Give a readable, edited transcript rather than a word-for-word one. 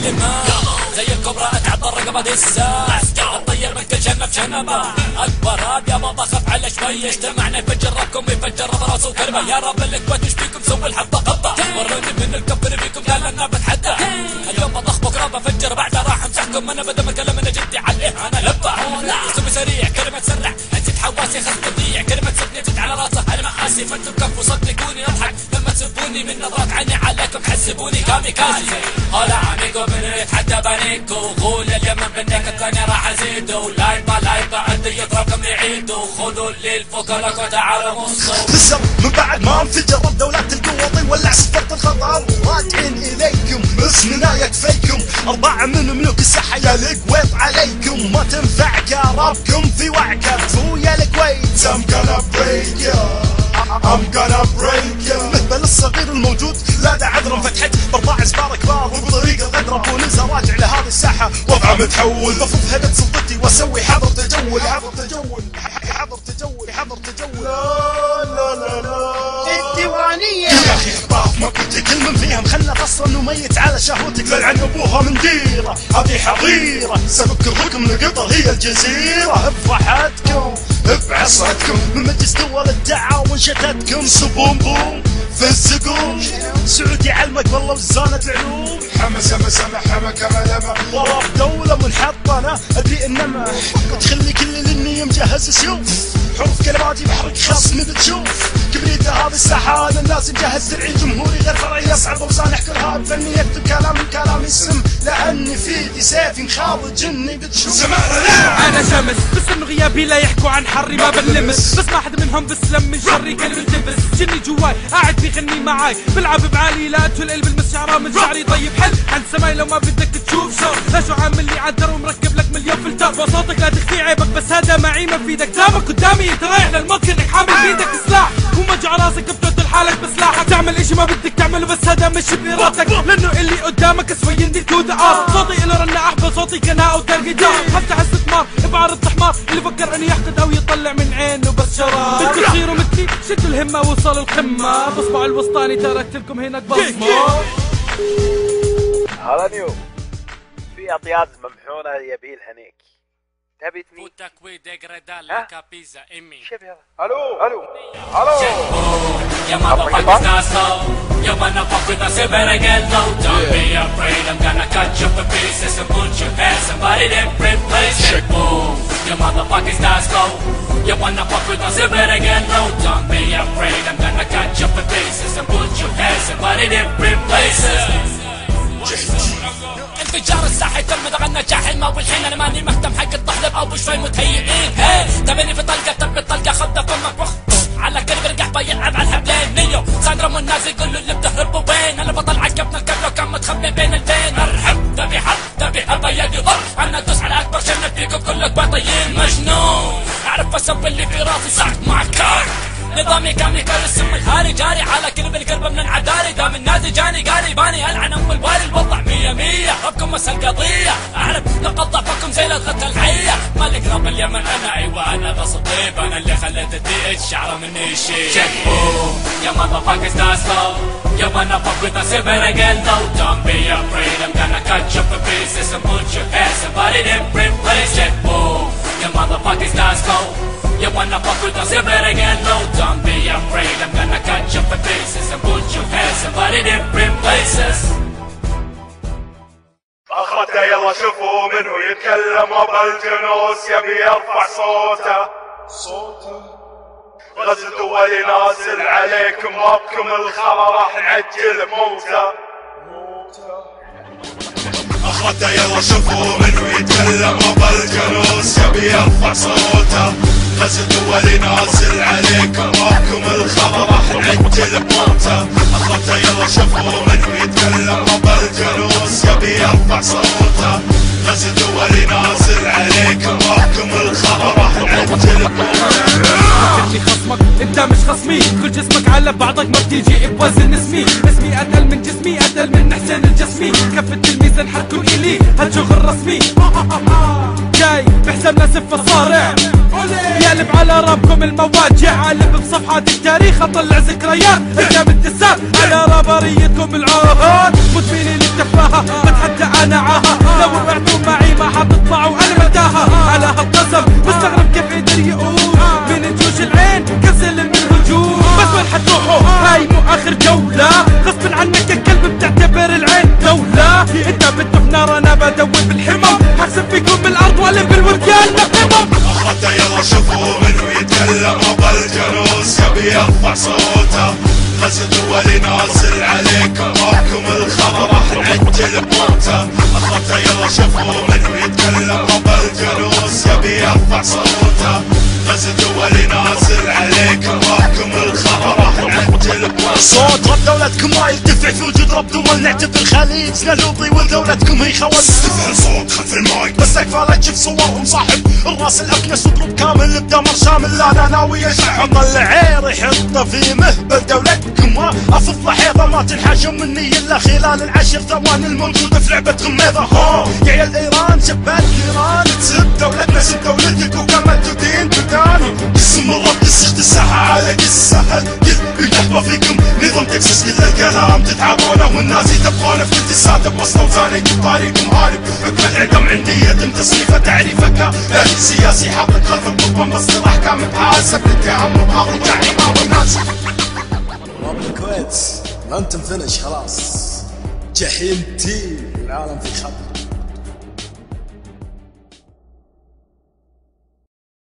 الدماء زي الكبرى اتعطى الرقبة دسة الطير من كل جنة بجنبه اكبر راب يا بابا خف على شوية اجتمعنا يفجر ربكم يفجر رب راسه وكلمة يا رب الكويت وش بيكم سووا الحبة قبة وروني من الكفر فيكم لا لنا بتحدى اليوم بضخ بكره بفجر بعدها راح امسحكم انا بدل ما كلام انا جدي عليه انا لبع اسلوبي سريع كلمة تسرع انت حواسي خذ تضيع كلمة تسبني تد على راسه انا مقاسي فانتم كفوا صدقوني اضحك لما تسبوني من نظرات عيني عليكم حسبوني كاميكازي هلا عميكو من يتحدى بانيكو غول اليمن بالنك الثانية راح ازيدو لايبا عندي يضربكم يعيدوا خذوا الليل فوق لك وتعالوا مصوا بالزر من بعد ما انفجر دولات القوة ولع سفرة الخطر راجعين اليكم اسمنا يكفيكم 4 من ملوك الساحة يا القويط عليكم ما تنفع كرابكم في وعكة ويا الكويت I'm gonna break ya I'm gonna break ya مثل الصغير الموجود لا دا عذرا فتحت ب4 اسبار كبار وبطريقة غدرة بونيزا راجع لهذه الساحة وضعه متحول بفض هبت سلطتي واسوي حظر تجول حظر تجول حظر تجول حظر تجول لا لا لا الديوانية يا اخي خطاف ما كنت كلمة فيها مخلف اصلا وميت على شهوتك للعن ابوها من ديرة هذه حظيرة سبك الركم لقطر هي الجزيرة بفرحتكم بعصتكم من مجلس دول التعاون شتتكم سبوم بوم في الزقوم سعودي علمك والله وزانة العلوم حما سما سما حما كما لما ورا دولة منحطنة ادري انما تخلي كل اللي مجهز سيوف حروف كلماتي بحرك خصمي بتشوف كبريت هذه الساحة هذا الناس مجهز درعي جمهوري غير فرعي يصعد وصان يحكي الهاب فني يكتب كلام السم لاني في ايدي سيفي مخاض جني بتشوف انا شمس بس انه غيابي لا يحكوا عن حري ما بنلمس بس ما حد منهم بسلم من شري كلمة تبس جني جواي قاعد بيغني معاي بلعب بعالي لا تلقل بالمس شعره من شعري طيب حل عن سماي لو ما بدك تشوف شر لا شو عامل لي عدر ومركب لك مليون فلتر وصوتك لا تخفي عيبك بس هذا معي ما في ايدك دامك قدامي انت رايح للممكن انك حامل بيدك سلاح ومجع راسك بتقتل حالك بسلاحك تعمل اشي ما بدك تعمله بس هذا مش بارادتك لانه اللي قدامك اسوي يندي تو ذا ار صوتي له رنة احبه صوتي كناء وترقيدار بفتح استثمار بعرض حمار اللي فكر انه يحقد او يطلع من عينه بس شرار بدكم تصيروا مثلي شدوا الهمه وصلوا القمه بصبع الوسطاني تركت لكم هناك بصمه هلا نيو في اطياب ممحونه يبي الهنيك تبي تني Puta qui degradalla capisa e mi شوف هذا الو Your motherfuckers not slow Your motherfuckers not say better get low Don't be afraid I'm gonna cut you for pieces and put your ass somebody different place Boom Your motherfuckers not slow Your motherfuckers not say better get low Don't be afraid I'm gonna cut you for pieces and put your ass somebody different places انفجار الساحة تم دغنا جاحل ما والحين انا ماني مهتم حق الطحلب او بشوي متهيئين تبني في طلقة تم الطلقة خذ فمك وخ على كلب رقح بيلعب على الحبلين نيو ساندرا والناس يقولوا اللي بتهربوا وين انا بطلع عقبنا الكبلة وكان متخبي بين البين ارحب تبي حرب تبي حرب يدي ضر انا ادوس على اكبر شنب فيكم كلك باطيين مجنون اعرف اسوي اللي في راسي صعد مع كار نظامي كامل كل السم الهاري جاري على كلب القلب من العداري دام النادي جاني قاري باني العن ام الوالي الوضع 100 ربكم مسأل قضية اعرف نقط ضعفكم زي لغة الحية مالك رب اليمن انا ايوه انا غصب طيب انا اللي خليت الدي شعره مني شيء check boom يا motherfuckers not slow يا motherfuckers not say better get low don't be afraid I'm gonna cut you for pieces and put your ass somebody different place check boom يا motherfuckers not slow You wanna fuck with us, you better get low. Don't be afraid, I'm gonna cut you for pieces and put your hands somebody different places. اخرته يلا شوفوا منه يتكلم ابا الجنوس يبي يرفع صوته غزل دولي نازل عليكم ربكم الخرا راح نعجل بموته اخرته يلا شوفوا منه يتكلم ابا الجنوس يبي يرفع صوته غزل دولي نازل عليكم ربكم الخبر راح نعجل بموته اخرته يلا شوفوا منه يتكلم ابا الجلوس يبي يرفع صوته غزل دولي نازل عليكم ربكم الخبر راح نعجل بموته خلي خصمك انت مش خصمي كل جسمك على بعضك ما بتيجي بوزن اسمي اتقل من جسمي اتقل من حسين الجسمي كفة الميزان حتكون الي هالشغل رسمي جاي بحسابنا سف الصارع يقلب على رابكم المواجع قلب بصفحات التاريخ اطلع ذكريات قدام الدسات على رابريتكم العهود مدمنين تفاهة بتحدى انا عاها، لو وقعتوا معي ما حتطلعوا انا متاهة. على هالقسم مستغرب كيف قدر يقول من جوش العين كنزل من الهجوم. بس وين حتروحوا هاي مو اخر جولة، غصب عنك يا كلب بتعتبر العين دولة. انت بتدف نار انا بدور بالحمم، ححسب فيكم بالارض والم بالوركان نقمم. حتى يلا شوفوا منو يتكلم ابو الجلوس يبي يرفع صوته، غزل دولي نازل عليكم راكم الخبر راح نعجل بموته. حتى يلا شوفوا منو يتكلم ابو الجلوس يبي يرفع صوته، غزل دولي نازل عليكم راكم الخبر راح نعجل بموته. صوت رب دولتكم ما يرتفع في وجود رب دول نعتبر خليجنا لوضي ودولتكم هي خوات. استفعل صوت خلف المايك بس اكفى لا تشوف صورهم صاحب الراس الاكنس وطلب كامل بدمر شامل. لا انا ناوي اشحن العير يحطه في مهبل دولتكم، افض حيضه ما تنحاشم مني الا خلال العشر ثواني الموجوده في لعبه غميضه. ها يا عيال ايران شبات نيران تسب دولتنا سب دولتك وكمل تدين بدان. اسم الرب تسجد الساحه على السهل كل يحظى فيكم نظام تكسس كل الكلام تتعبونه والناس تبغونه في كل ساعه بوصله وزاني طريقكم هارب. حكم الاعدام عندي يتم تصنيفه تعريفك لا سياسي حاطط خلف القضبان بس احكام بحاسب الاتهام وباغي تعليمات الناس. رب الكويت ما انتم فنش خلاص، جحيم تيم العالم في خطر.